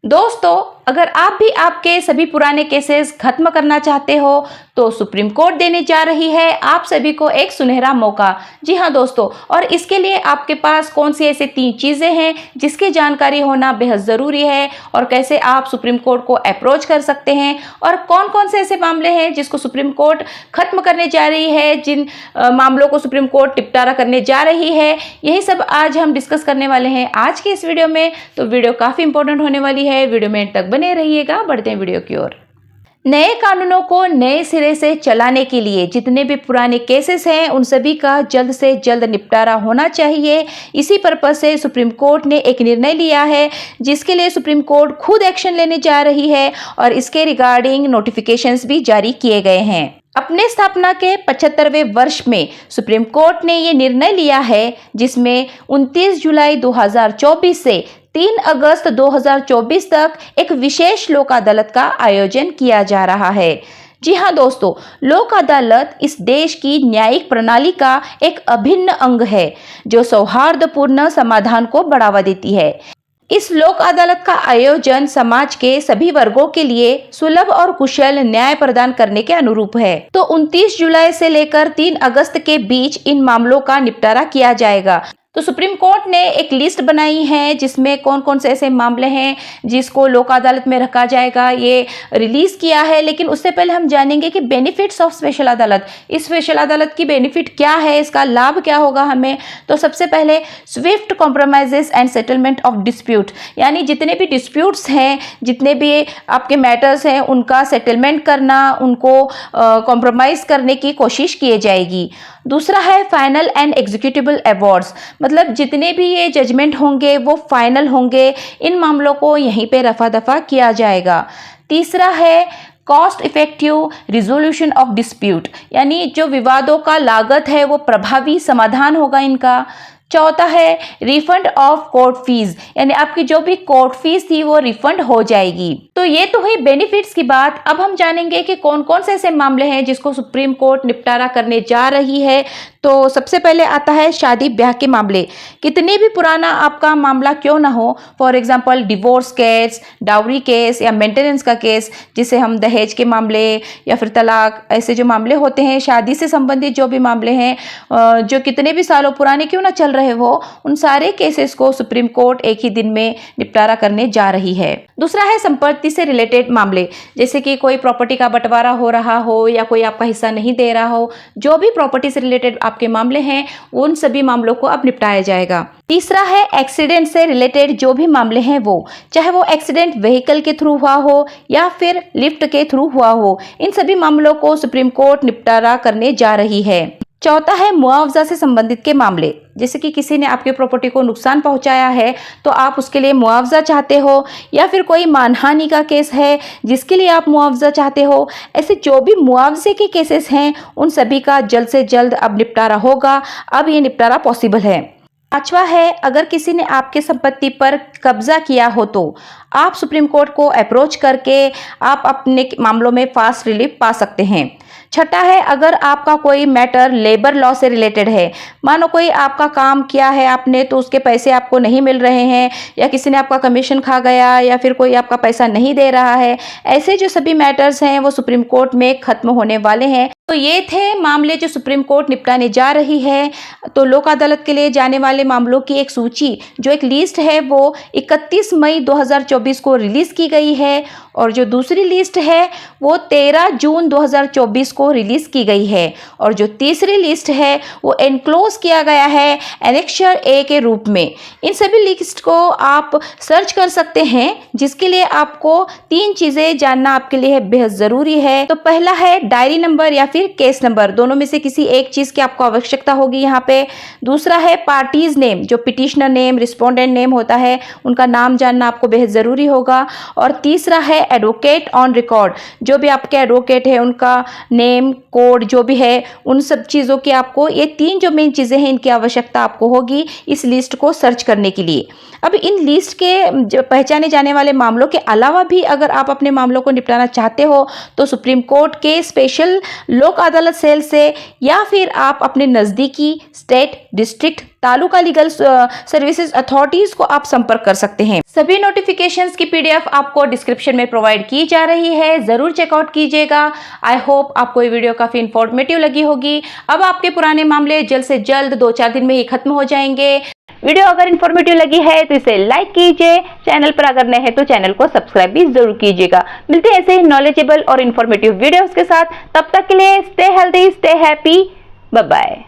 दोस्तों, अगर आप भी आपके सभी पुराने केसेस खत्म करना चाहते हो तो सुप्रीम कोर्ट देने जा रही है आप सभी को एक सुनहरा मौका। जी हाँ दोस्तों, और इसके लिए आपके पास कौन सी ऐसी 3 चीजें हैं जिसकी जानकारी होना बेहद जरूरी है और कैसे आप सुप्रीम कोर्ट को अप्रोच कर सकते हैं और कौन कौन से ऐसे मामले हैं जिसको सुप्रीम कोर्ट खत्म करने जा रही है, जिन मामलों को सुप्रीम कोर्ट निपटारा करने जा रही है, यही सब आज हम डिस्कस करने वाले हैं आज के इस वीडियो में। तो वीडियो काफी इंपॉर्टेंट होने वाली है, वीडियो में तक बने रहिएगा। बढ़ते हैं वीडियो की ओर। नए कानूनों को नए सिरे से चलाने के लिए जितने भी पुराने केसेस हैं उन सभी का जल्द से जल्द निपटारा होना चाहिए। इसी पर्पज से सुप्रीम कोर्ट ने एक निर्णय लिया है जिसके लिए सुप्रीम कोर्ट खुद एक्शन लेने जा रही है और इसके रिगार्डिंग नोटिफिकेशंस भी जारी किए गए हैं। अपने स्थापना के 75वें वर्ष में सुप्रीम कोर्ट ने ये निर्णय लिया है जिसमें 29 जुलाई 2024 से 3 अगस्त 2024 तक एक विशेष लोक अदालत का आयोजन किया जा रहा है। जी हाँ दोस्तों, लोक अदालत इस देश की न्यायिक प्रणाली का एक अभिन्न अंग है जो सौहार्दपूर्ण समाधान को बढ़ावा देती है। इस लोक अदालत का आयोजन समाज के सभी वर्गों के लिए सुलभ और कुशल न्याय प्रदान करने के अनुरूप है। तो 29 जुलाई से लेकर 3 अगस्त के बीच इन मामलों का निपटारा किया जाएगा। तो सुप्रीम कोर्ट ने एक लिस्ट बनाई है जिसमें कौन कौन से ऐसे मामले हैं जिसको लोक अदालत में रखा जाएगा, ये रिलीज किया है। लेकिन उससे पहले हम जानेंगे कि बेनिफिट्स ऑफ स्पेशल अदालत, इस स्पेशल अदालत की बेनिफिट क्या है, इसका लाभ क्या होगा हमें। तो सबसे पहले Swift compromises and settlement of dispute, यानी जितने भी डिस्प्यूट्स हैं, जितने भी आपके मैटर्स हैं, उनका सेटलमेंट करना, उनको कॉम्प्रोमाइज करने की कोशिश की जाएगी। दूसरा है फाइनल एंड एग्जीक्यूटिबल अवार्ड्स, मतलब जितने भी ये जजमेंट होंगे वो फाइनल होंगे, इन मामलों को यहीं पे रफा दफा किया जाएगा। तीसरा है cost effective resolution of dispute, यानी जो विवादों का लागत है वो प्रभावी समाधान होगा इनका। चौथा है रिफंड ऑफ कोर्ट फीस, यानी आपकी जो भी कोर्ट फीस थी वो रिफंड हो जाएगी। तो ये तो हुई बेनिफिट्स की बात। अब हम जानेंगे कि कौन कौन से ऐसे मामले हैं जिसको सुप्रीम कोर्ट निपटारा करने जा रही है। तो सबसे पहले आता है शादी ब्याह के मामले। कितने भी पुराना आपका मामला क्यों ना हो, for example divorce case, dowry case या मेंटेनेंस का केस, जिसे हम दहेज के मामले या फिर तलाक, ऐसे जो मामले होते हैं शादी से संबंधित जो भी मामले हैं, जो कितने भी सालों पुराने क्यों ना चल रहे हो, उन सारे केसेस को सुप्रीम कोर्ट एक ही दिन में निपटारा करने जा रही है। दूसरा है संपत्ति से रिलेटेड मामले, जैसे कि कोई प्रॉपर्टी का बंटवारा हो रहा हो या कोई आपका हिस्सा नहीं दे रहा हो, जो भी प्रॉपर्टी से रिलेटेड आपके मामले हैं उन सभी मामलों को अब निपटाया जाएगा। तीसरा है एक्सीडेंट से रिलेटेड जो भी मामले हैं वो, चाहे वो एक्सीडेंट व्हीकल के थ्रू हुआ हो या फिर लिफ्ट के थ्रू हुआ हो, इन सभी मामलों को सुप्रीम कोर्ट निपटारा करने जा रही है। चौथा है मुआवजा से संबंधित के मामले, जैसे कि किसी ने आपके प्रॉपर्टी को नुकसान पहुंचाया है तो आप उसके लिए मुआवजा चाहते हो, या फिर कोई मानहानि का केस है जिसके लिए आप मुआवजा चाहते हो। ऐसे जो भी मुआवजे के केसेस हैं उन सभी का जल्द से जल्द अब निपटारा होगा। अब ये निपटारा पॉसिबल है। पांचवा है अगर किसी ने आपके संपत्ति पर कब्जा किया हो तो आप सुप्रीम कोर्ट को अप्रोच करके आप अपने मामलों में फास्ट रिलीफ पा सकते हैं। छठा है अगर आपका कोई मैटर लेबर लॉ से रिलेटेड है, मानो कोई आपका काम किया है आपने तो उसके पैसे आपको नहीं मिल रहे हैं, या किसी ने आपका कमीशन खा गया, या फिर कोई आपका पैसा नहीं दे रहा है, ऐसे जो सभी मैटर्स हैं वो सुप्रीम कोर्ट में खत्म होने वाले हैं। तो ये थे मामले जो सुप्रीम कोर्ट निपटाने जा रही है। तो लोक अदालत के लिए जाने वाले मामलों की एक सूची, जो एक लिस्ट है, वो 31 मई 2024 को रिलीज की गई है और जो दूसरी लिस्ट है वो 13 जून 2024 को रिलीज की गई है और जो तीसरी लिस्ट है वो एनक्लोज किया गया है एनेक्सर ए के रूप में। इन सभी लिस्ट को आप सर्च कर सकते हैं, जिसके लिए आपको 3 चीजें जानना आपके लिए बेहद जरूरी है। तो पहला है डायरी नंबर या फिर केस नंबर, दोनों में से किसी एक चीज की आपको आवश्यकता होगी यहाँ पे। दूसरा है पार्टीज नेम, जो पिटिशनर नेम, रिस्पोंडेंट नेम होता है, उनका नाम जानना आपको बेहद जरूरी होगा। और तीसरा है एडवोकेट ऑन रिकॉर्ड, जो भी आपके एडवोकेट है उनका नेम, कोड जो भी है, उन सब चीज़ों की आपको, ये 3 जो मेन चीज़ें हैं इनकी आवश्यकता आपको होगी इस लिस्ट को सर्च करने के लिए। अब इन लिस्ट के पहचाने जाने वाले मामलों के अलावा भी अगर आप अपने मामलों को निपटाना चाहते हो तो सुप्रीम कोर्ट के स्पेशल लोक अदालत सेल से या फिर आप अपने नज़दीकी state, district, taluka legal services authorities को आप संपर्क कर सकते हैं। सभी नोटिफिकेशंस की पीडीएफ आपको डिस्क्रिप्शन में प्रोवाइड की जा रही है, जरूर चेकआउट कीजिएगा। आई होप आपको ये वीडियो काफी इंफॉर्मेटिव लगी होगी। अब आपके पुराने मामले जल्द से जल्द 2-4 दिन में ही खत्म हो जाएंगे। वीडियो अगर इन्फॉर्मेटिव लगी है तो इसे लाइक कीजिए, चैनल पर अगर नए हैं तो चैनल को सब्सक्राइब भी जरूर कीजिएगा। मिलते हैं ऐसे ही नॉलेजेबल और इन्फॉर्मेटिव वीडियोस के साथ, तब तक के लिए stay healthy, stay happy, bye bye.